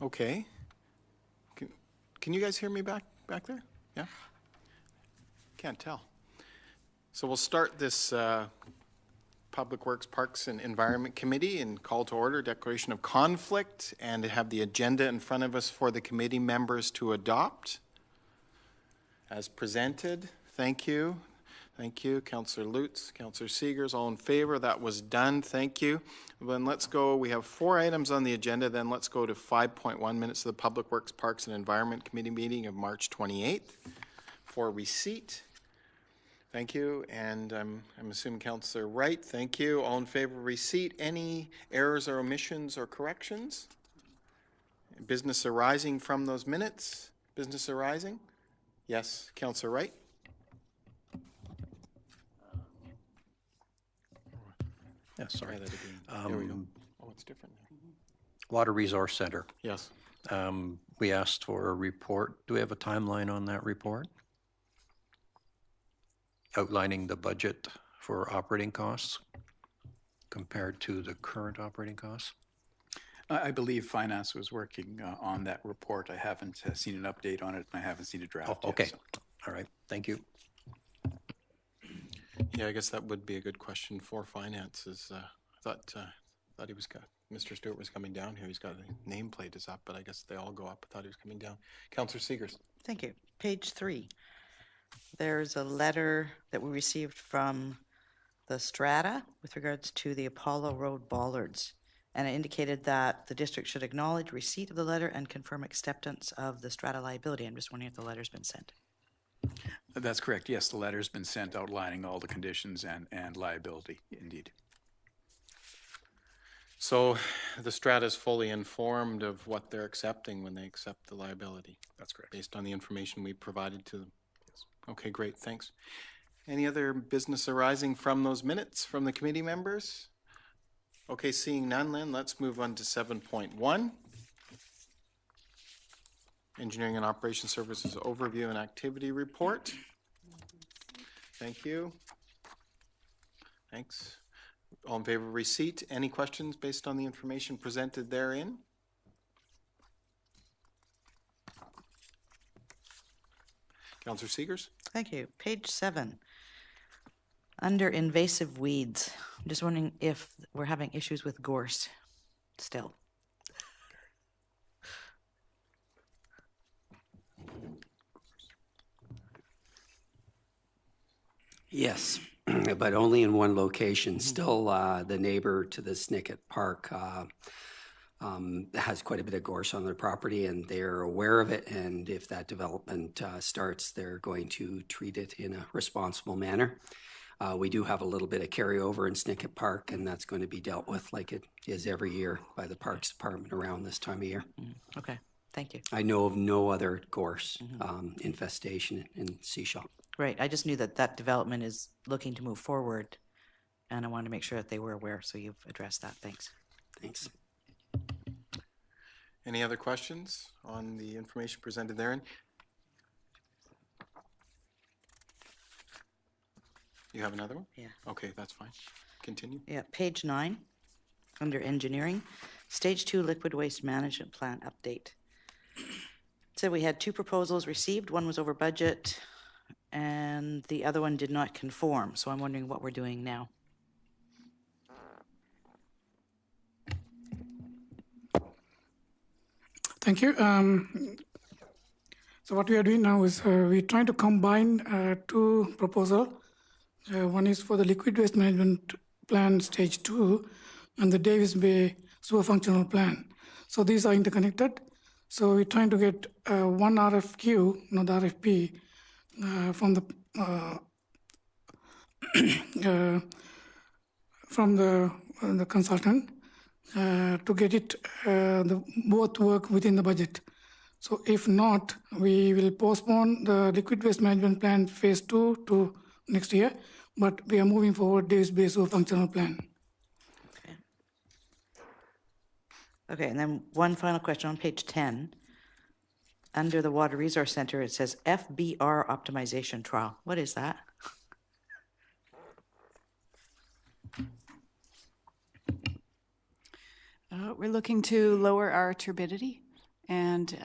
Okay. Can you guys hear me back there? Yeah? Can't tell. So we'll start this Public Works, Parks, and Environment Committee and call to order, declaration of conflict, and have the agenda in front of us for the committee members to adopt as presented. Thank you. Thank you, Councillor Lutz, Councillor Seegers, all in favor. That was done. Thank you. Then let's go. We have 4 items on the agenda. Then let's go to 5.1 minutes of the Public Works, Parks, and Environment Committee meeting of March 28th for receipt. Thank you. And I'm assuming Councillor Wright. Thank you. All in favor of receipt. Any errors or omissions or corrections? Business arising from those minutes? Business arising? Yes, Councillor Wright. Yeah, sorry. There we go. Oh, it's different now. Water Resource Center. Yes. We asked for a report. Do we have a timeline on that report? Outlining the budget for operating costs compared to the current operating costs? I believe Finance was working on that report. I haven't seen an update on it, and I haven't seen a draft Oh, okay. yet. So. All right. Thank you. Yeah, I guess that would be a good question for finances. I thought he was Mr. Stewart was coming down here. He's got a nameplate is up, but I guess they all go up. I thought he was coming down. Councillor Seegers. Thank you. Page 3. There's a letter that we received from the Strata with regards to the Apollo Road bollards, and it indicated that the district should acknowledge receipt of the letter and confirm acceptance of the Strata liability. I'm just wondering if the letter's been sent. That's correct. Yes, the letter's been sent outlining all the conditions and liability, indeed. So the Strata is fully informed of what they're accepting when they accept the liability. That's correct. Based on the information we provided to them. Yes. Okay, great. Thanks. Any other business arising from those minutes from the committee members? Okay, seeing none, then let's move on to 7.1. Engineering and Operation Services Overview and Activity Report. Thank you. Thanks. All in favor of receipt. Any questions based on the information presented therein? Councillor Seegers. Thank you. Page 7. Under invasive weeds, I'm just wondering if we're having issues with gorse still. Yes, but only in one location. Still, the neighbor to the Snicket Park has quite a bit of gorse on their property, and they're aware of it. And if that development starts, they're going to treat it in a responsible manner. We do have a little bit of carryover in Snicket Park, and that's going to be dealt with like it is every year by the Parks Department around this time of year. Okay, thank you. I know of no other gorse infestation in Seashell. Right, I just knew that that development is looking to move forward, and I wanted to make sure that they were aware, so you've addressed that. Thanks. Thanks. Any other questions on the information presented therein? You have another one? Yeah. Okay, that's fine. Continue. Yeah, page 9, under engineering, stage 2 liquid waste management plan update. So we had 2 proposals received. One was over budget, and the other one did not conform. So I'm wondering what we're doing now. Thank you. So what we are doing now is we're trying to combine 2 proposals. One is for the liquid waste management plan stage 2 and the Davis Bay sewer functional plan. So these are interconnected. So we're trying to get one RFQ, not RFP, from the consultant to get it both work within the budget. So if not, we will postpone the liquid waste management plan phase 2 to next year, but we are moving forward Davis Bay sewer functional plan. Okay, and then one final question on page 10. Under the Water Resource Center, it says FBR optimization trial. What is that? We're looking to lower our turbidity and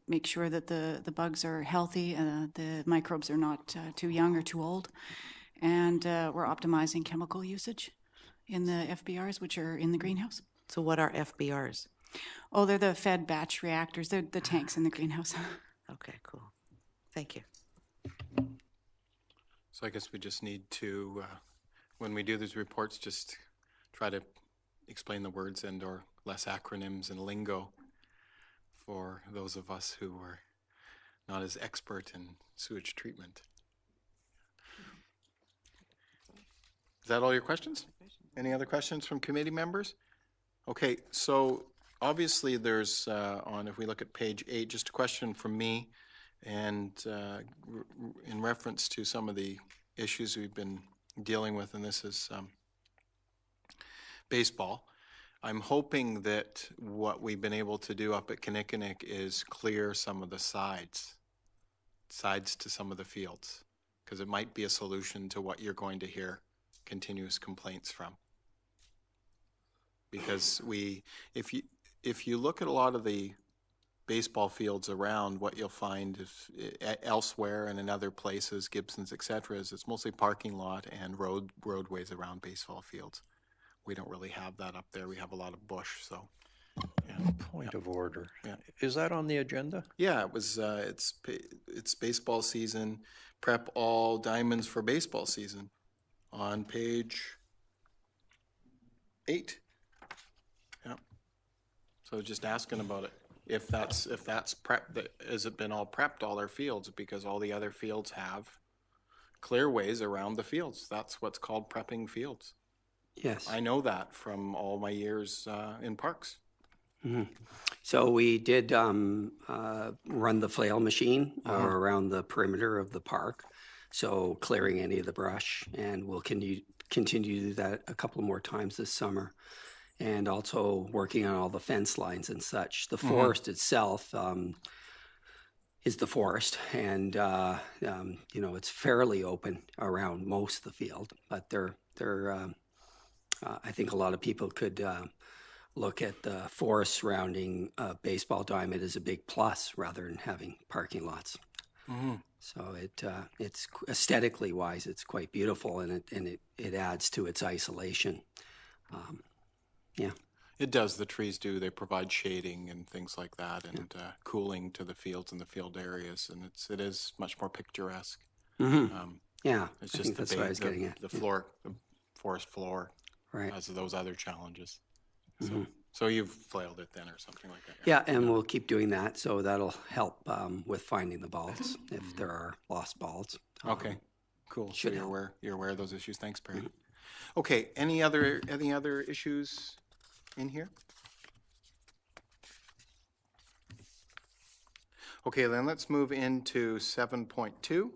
make sure that the bugs are healthy, the microbes are not too young or too old. And we're optimizing chemical usage in the FBRs, which are in the greenhouse. So what are FBRs? Oh, they're the fed batch reactors. They're the tanks in the greenhouse. Okay, cool. Thank you. So I guess we just need to, when we do these reports, just try to explain the words and or less acronyms and lingo for those of us who are not as expert in sewage treatment. Is that all your questions? Any other questions from committee members? Okay, so obviously there's, if we look at page 8, just a question from me, and in reference to some of the issues we've been dealing with, and this is baseball. I'm hoping that what we've been able to do up at Kinnickinnick is clear some of the sides to some of the fields, because it might be a solution to what you're going to hear continuous complaints from. Because if you look at a lot of the baseball fields around, what you'll find is elsewhere and in other places, Gibson's, et cetera, is it's mostly parking lot and roadways around baseball fields. We don't really have that up there. We have a lot of bush, so. Yeah. Point of order. Yeah. Is that on the agenda? Yeah, it was. It's baseball season. Prep all diamonds for baseball season, on page 8. Yeah. So just asking about it. If that's prep, has it been all prepped, all our fields? Because all the other fields have clearways around the fields. That's what's called prepping fields. Yes. I know that from all my years in parks. Mm-hmm. So we did run the flail machine around the perimeter of the park, so clearing any of the brush, and we'll continue to do that a couple more times this summer. And also working on all the fence lines and such. The forest itself is the forest, and it's fairly open around most of the field. But I think a lot of people could look at the forest surrounding baseball diamond as a big plus rather than having parking lots. Mm-hmm. So it's aesthetically wise, it's quite beautiful, and it adds to its isolation. Yeah. It does. The trees do. They provide shading and things like that, and cooling to the fields and the field areas, and it is much more picturesque. Mm-hmm. Yeah, it's I just think that's what I was getting at. The floor, the forest floor, right, has those other challenges. Mm-hmm. So you've flailed it then, or something like that. Yeah, and we'll keep doing that. So that'll help with finding the balls if there are lost balls. Okay, cool. So you're aware of those issues. Thanks, Perry. Mm-hmm. Okay. Any other issues in here? Okay, then let's move into 7.2.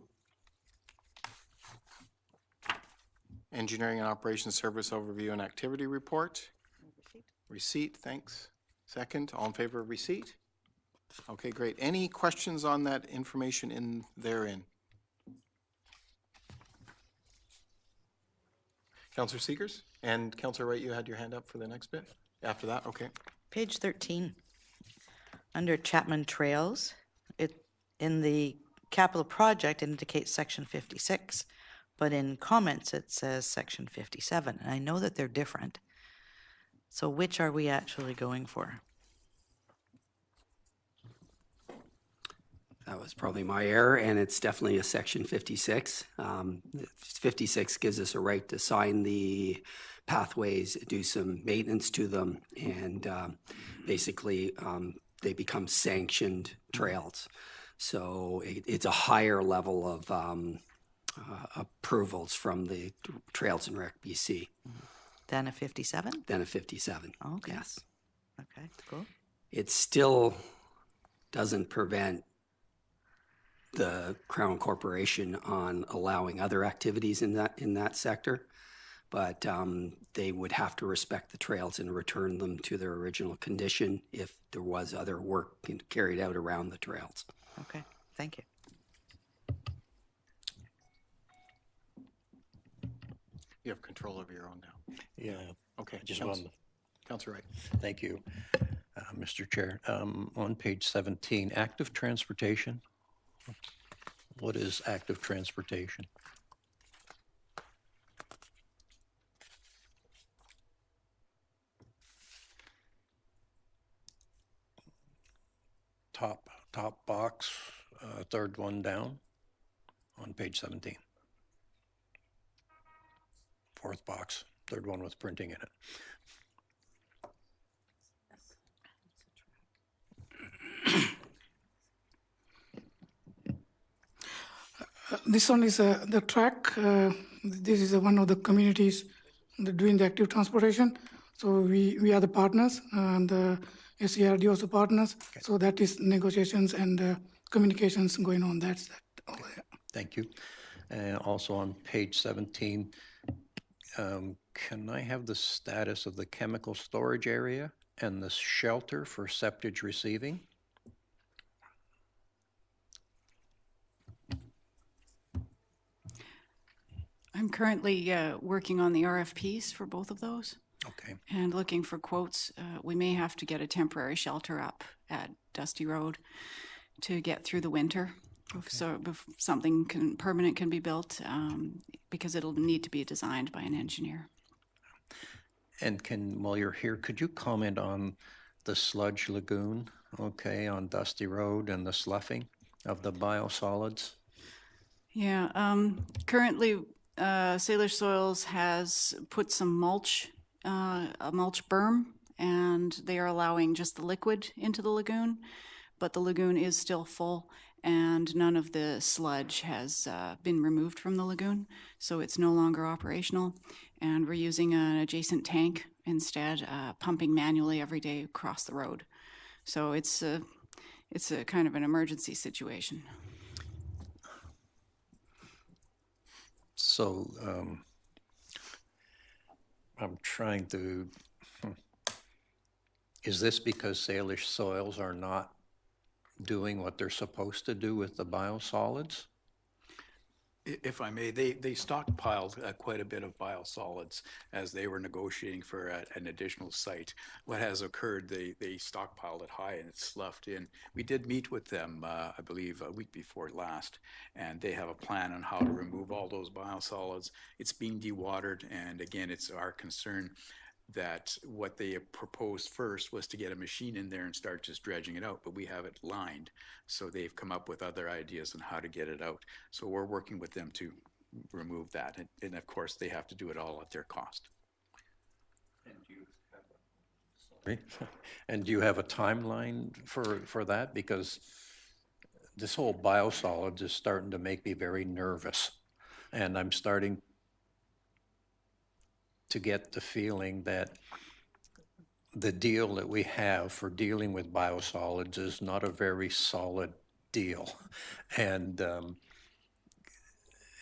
Engineering and Operations Service Overview and Activity Report. Receipt, thanks. Second, all in favor of receipt? Okay, great. Any questions on that information in therein? Councillor Seegers? And Councillor Wright, you had your hand up for the next bit? After that, okay. Page 13, under Chapman Trails, in the capital project, it indicates section 56, but in comments, it says section 57, and I know that they're different. So which are we actually going for? That was probably my error, and it's definitely a section 56. 56 gives us a right to sign the pathways, do some maintenance to them, and basically they become sanctioned trails. So it's a higher level of approvals from the Trails and Rec BC. Than a 57? Than a 57, Okay. yes. Okay, cool. It still doesn't prevent the Crown Corporation on allowing other activities in that sector, but they would have to respect the trails and return them to their original condition if there was other work carried out around the trails. Okay, thank you. You have control over your own now. Yeah. Okay. Just Councillor Wright. thank you. Mr. Chair, on page 17, active transportation. What is active transportation? Top box, third one down on page 17. Fourth box, third one with printing in it. This one is the track. This is one of the communities that doing the active transportation. So we are the partners, and SCRD also partners. Okay. So that is negotiations and communications going on. That's that. Okay. Thank you. And also on page 17, can I have the status of the chemical storage area and the shelter for septage receiving? I'm currently working on the RFPs for both of those. Okay. And looking for quotes. We may have to get a temporary shelter up at Dusty Road to get through the winter. Okay. So if something permanent can be built, because it'll need to be designed by an engineer. And while you're here, could you comment on the sludge lagoon, okay, on Dusty Road and the sloughing of the biosolids? Yeah, currently Salish Soils has put some mulch, a mulch berm, and they are allowing just the liquid into the lagoon, but the lagoon is still full and none of the sludge has been removed from the lagoon, so it's no longer operational, and we're using an adjacent tank instead, pumping manually every day across the road. So it's a kind of an emergency situation. So I'm trying to, is this because Salish Soils are not doing what they're supposed to do with the biosolids? If I may, they stockpiled quite a bit of biosolids as they were negotiating for an additional site. What has occurred, they stockpiled it high and it's sloughed in. We did meet with them, I believe, a week before last, and they have a plan on how to remove all those biosolids. It's being dewatered, and again, it's our concern that what they proposed first was to get a machine in there and start just dredging it out, but we have it lined. So they've come up with other ideas on how to get it out. So we're working with them to remove that. And of course, they have to do it all at their cost. And do you have a timeline for that? Because this whole biosolids is starting to make me very nervous. And I'm starting to get the feeling that the deal that we have for dealing with biosolids is not a very solid deal. And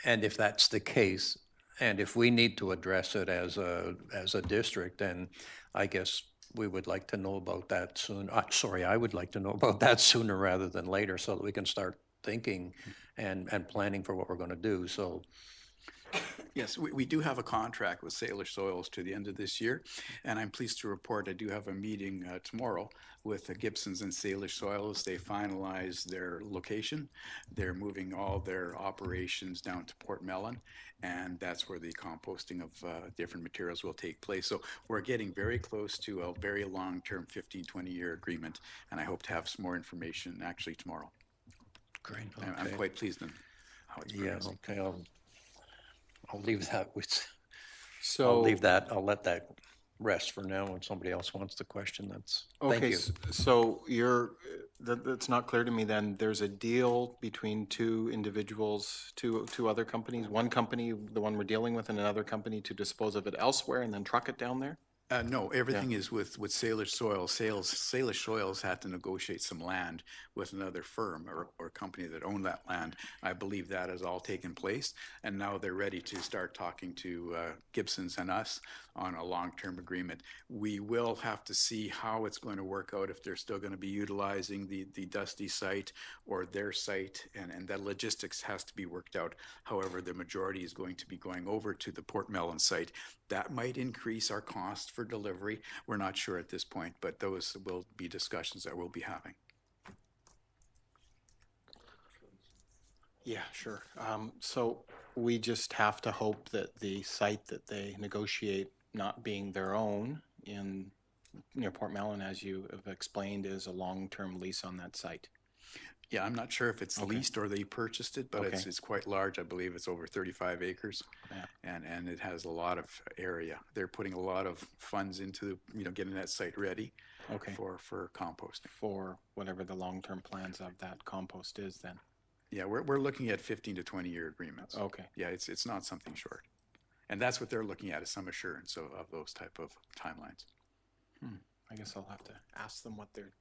if that's the case, and if we need to address it as a district, then I guess we would like to know about that soon. I would like to know about that sooner rather than later, so that we can start thinking and planning for what we're going to do. So. Yes, we do have a contract with Salish Soils to the end of this year, and I'm pleased to report I do have a meeting tomorrow with Gibsons and Salish Soils. They finalize their location. They're moving all their operations down to Port Mellon, and that's where the composting of different materials will take place. So we're getting very close to a very long-term 15, 20-year agreement, and I hope to have some more information actually tomorrow. Great. Okay. I'm quite pleased in how it's progressing. Yeah, okay. I'll leave that with, So I'll let that rest for now. When somebody else wants the question, that's, okay, thank you. So that's not clear to me then. There's a deal between two individuals, two other companies, one company, the one we're dealing with, and another company to dispose of it elsewhere and then truck it down there? No, everything is with Salish Soils. Salish Soils had to negotiate some land with another firm or company that owned that land. I believe that has all taken place, and now they're ready to start talking to Gibsons and us on a long-term agreement. We will have to see how it's going to work out, if they're still going to be utilizing the Dusty site or their site, and that logistics has to be worked out. However, the majority is going to be going over to the Port Mellon site. That might increase our cost for delivery. We're not sure at this point, but those will be discussions that we'll be having. Yeah, sure. So we just have to hope that the site that they negotiate not being their own in near Port Mellon, as you have explained, is a long-term lease on that site. Yeah, I'm not sure if it's leased or they purchased it, but Okay. it's quite large. I believe it's over 35 acres. Yeah. And it has a lot of area. They're putting a lot of funds into, getting that site ready Okay. for composting. For whatever the long-term plans of that compost is then. Yeah, we're looking at 15 to 20-year agreements. Okay. Yeah, it's not something short. And that's what they're looking at, is some assurance of those type of timelines. I guess I'll have to ask them what their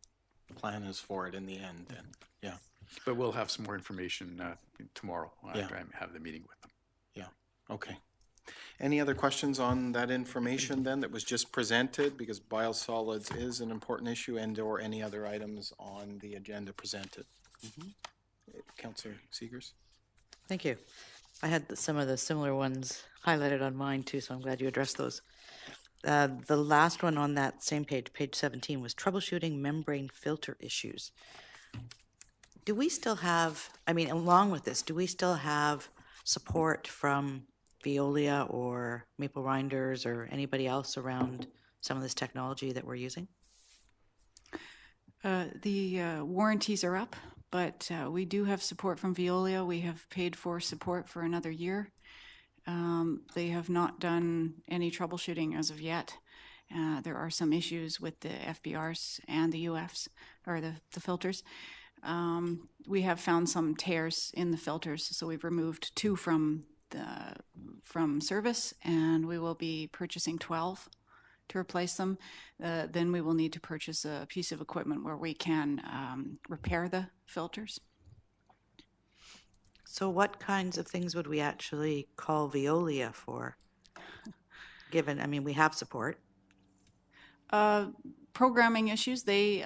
plan is for it in the end then. Yeah. But we'll have some more information tomorrow Yeah. after I have the meeting with them. Yeah, okay. Any other questions on that information then that was just presented? Because biosolids is an important issue, and/or any other items on the agenda presented. Councillor Seegers? Thank you. I had some of the similar ones highlighted on mine too, so I'm glad you addressed those. The last one on that same page, page 17, was troubleshooting membrane filter issues. Do we still have, I mean, along with this, do we still have support from Veolia or Maple Rinders or anybody else around some of this technology that we're using? The warranties are up, but we do have support from Veolia. We have paid for support for another year. They have not done any troubleshooting as of yet. There are some issues with the FBRs and the UFs, or the filters. We have found some tears in the filters, so we've removed 2 from service, and we will be purchasing 12 to replace them. Then we will need to purchase a piece of equipment where we can repair the filters. So what kinds of things would we actually call Veolia for? Given, I mean, we have support. Programming issues, they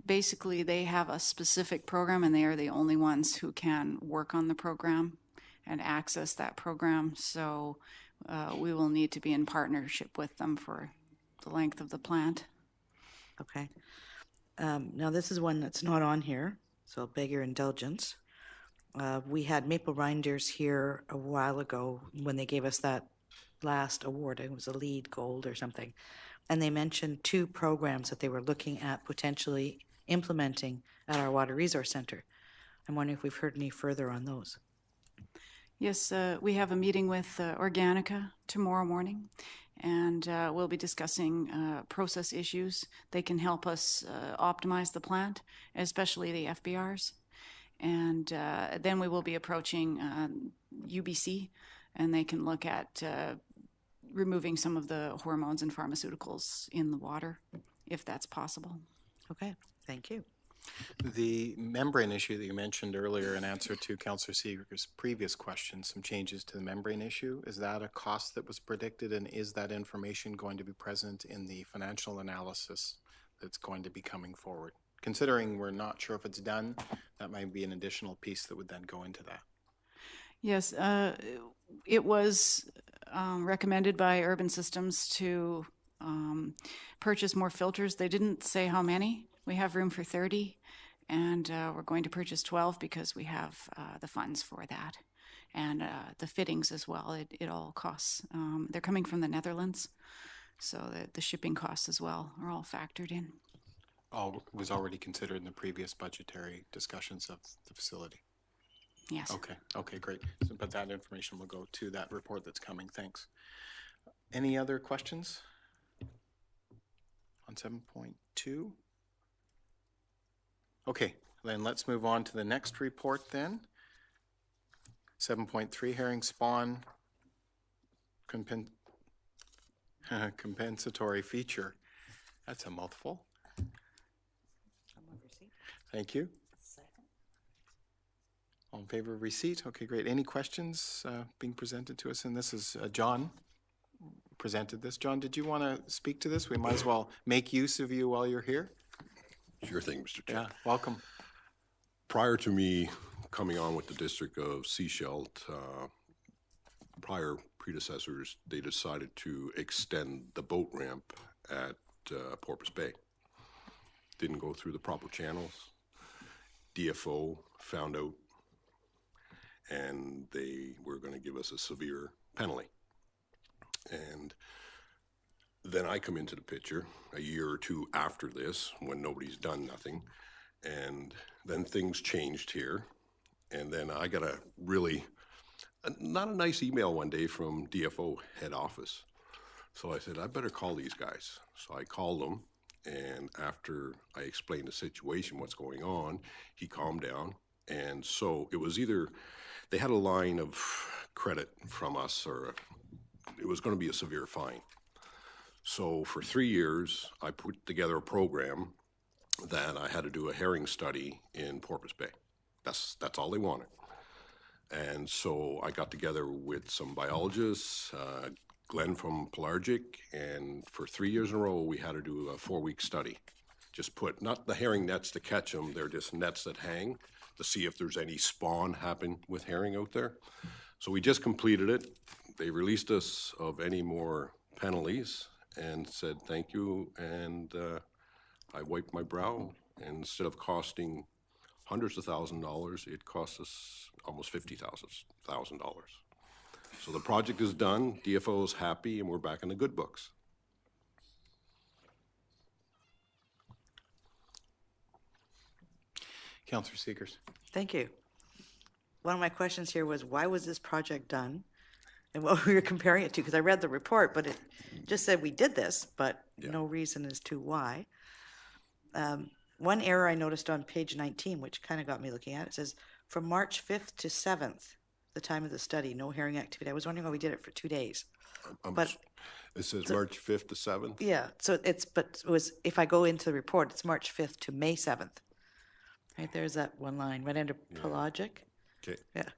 basically they have a specific program, and they are the only ones who can work on the program and access that program. So we will need to be in partnership with them for the length of the plant. Okay. Now, this is one that's not on here, so I'll beg your indulgence. We had Maple Rinders here a while ago when they gave us that last award. It was a lead gold or something. And they mentioned 2 programs that they were looking at potentially implementing at our Water Resource Center. I'm wondering if we've heard any further on those. Yes, we have a meeting with Organica tomorrow morning, and we'll be discussing process issues. They can help us optimize the plant, especially the FBRs. And then we will be approaching UBC, and they can look at removing some of the hormones and pharmaceuticals in the water, if that's possible. Okay, thank you. The membrane issue that you mentioned earlier in answer to Councillor Seeger's previous question, some changes to the membrane issue, is that a cost that was predicted, and is that information going to be present in the financial analysis that's going to be coming forward? Considering we're not sure if it's done, that might be an additional piece that would then go into that. Yes, it was recommended by Urban Systems to purchase more filters. They didn't say how many. We have room for 30, and we're going to purchase 12 because we have the funds for that. And the fittings as well, it all costs. They're coming from the Netherlands, so the shipping costs as well are all factored in. All was already considered in the previous budgetary discussions of the facility. Yes. Okay, great. So, but that information will go to that report that's coming. Thanks. Any other questions on 7.2? Okay, then let's move on to the next report then. 7.3, herring spawn compensatory feature. That's a mouthful. Thank you. All in favor of receipt? Okay, great. Any questions being presented to us? And this is John presented this. John, did you want to speak to this? We might as well make use of you while you're here. Sure thing, Mr. Chair. Yeah, welcome. Prior to me coming on with the District of Sechelt, prior predecessors, they decided to extend the boat ramp at Porpoise Bay. Didn't go through the proper channels. DFO found out, and they were going to give us a severe penalty. And then I come into the picture a year or two after this, when nobody's done nothing, and then things changed here. And then I got a really, not a nice email one day from DFO head office. So I said, I better call these guys. So I called them, and after I explained the situation, what's going on, he calmed down. And so it was either they had a line of credit from us, or it was going to be a severe fine. So for 3 years, I put together a program that I had to do a herring study in Porpoise Bay. That's all they wanted. And so I got together with some biologists, Glenn from Pelagic, and for 3 years in a row, we had to do a 4-week study. Just put, not the herring nets to catch them, they're just nets that hang to see if there's any spawn happen with herring out there. So we just completed it. They released us of any more penalties and said thank you, and I wiped my brow, and instead of costing hundreds of $1,000s, it cost us almost $50,000. So the project is done, DFO is happy, and we're back in the good books. Councillor Seegers. Thank you. One of my questions here was, why was this project done? And what we were comparing it to, because I read the report, but it just said we did this, but no reason as to why. One error I noticed on page 19, which kind of got me looking at it, says from March 5th to 7th, the time of the study, no herring activity. I was wondering why we did it for 2 days. But it says March 5th to 7th? yeah, so but it was, if I go into the report, it's March 5th to May 7th. Right, there's that one line, right under pelagic. Okay. Yeah.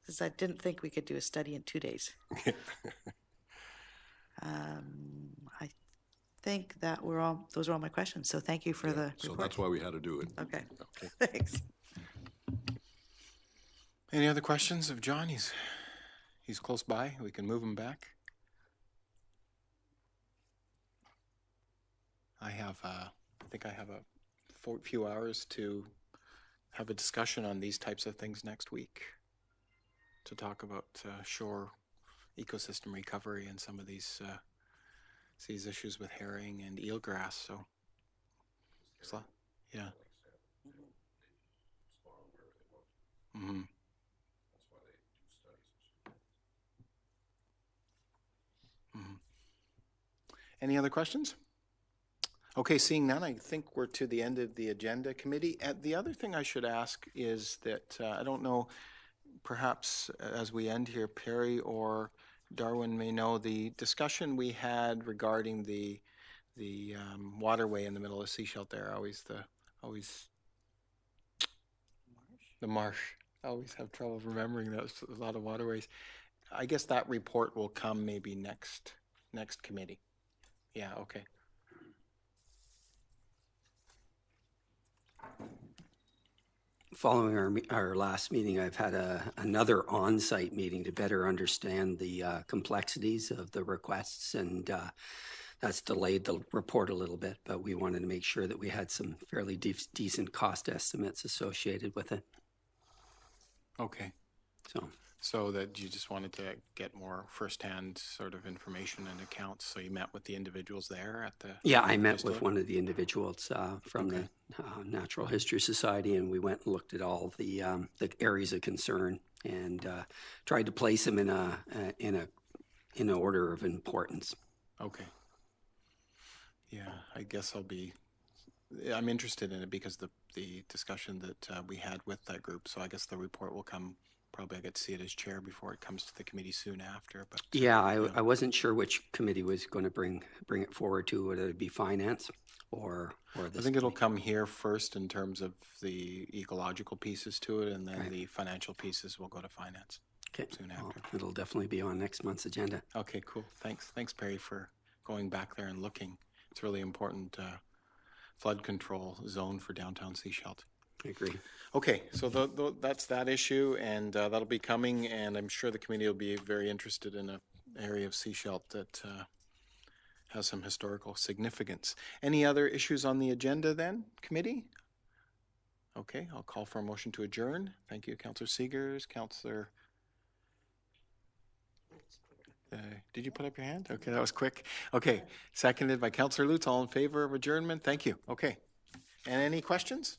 Because I didn't think we could do a study in 2 days. I think that those were all my questions. So thank you for the So report. that's why we had to do it. Okay. Okay. Thanks. Any other questions of John? He's close by. We can move him back. I think I have a few hours to have a discussion on these types of things next week, to talk about shore ecosystem recovery and some of these issues with herring and eelgrass. So yeah. Mm-hmm. Mm-hmm. Any other questions? Okay, seeing none, I think we're to the end of the agenda, committee. The other thing I should ask is that, I don't know, perhaps as we end here, Perry or Darwin may know the discussion we had regarding the waterway in the middle of Seashell there, the marsh. I always have trouble remembering that. There's a lot of waterways. I guess that report will come maybe next committee. Yeah, okay. Following our last meeting, I've had another on-site meeting to better understand the complexities of the requests, and that's delayed the report a little bit, but we wanted to make sure that we had some fairly decent cost estimates associated with it. Okay. So that you just wanted to get more firsthand sort of information and accounts. So you met with the individuals there at the... Yeah, I met with one of the individuals from the Natural History Society, and we went and looked at all the areas of concern and tried to place them in an order of importance. Okay. Yeah, I guess I'm interested in it because the discussion that we had with that group. So I guess the report will come. Probably I get to see it as chair before it comes to the committee soon after. But yeah, I wasn't sure which committee was going to bring it forward to, whether it be finance or this. I think it'll come here first in terms of the ecological pieces to it, and then the financial pieces will go to finance soon after. Well, it'll definitely be on next month's agenda. Okay, cool. Thanks, Perry, for going back there and looking. It's really important flood control zone for downtown Sechelt. I agree. Okay, so that's that issue, and that'll be coming, and I'm sure the committee will be very interested in an area of Seashelt that has some historical significance. Any other issues on the agenda then, committee? Okay, I'll call for a motion to adjourn. Thank you, Councillor Seegers. Councillor, did you put up your hand? Okay, that was quick. Okay, seconded by Councillor Lutz. All in favor of adjournment? Thank you. Okay. And any questions?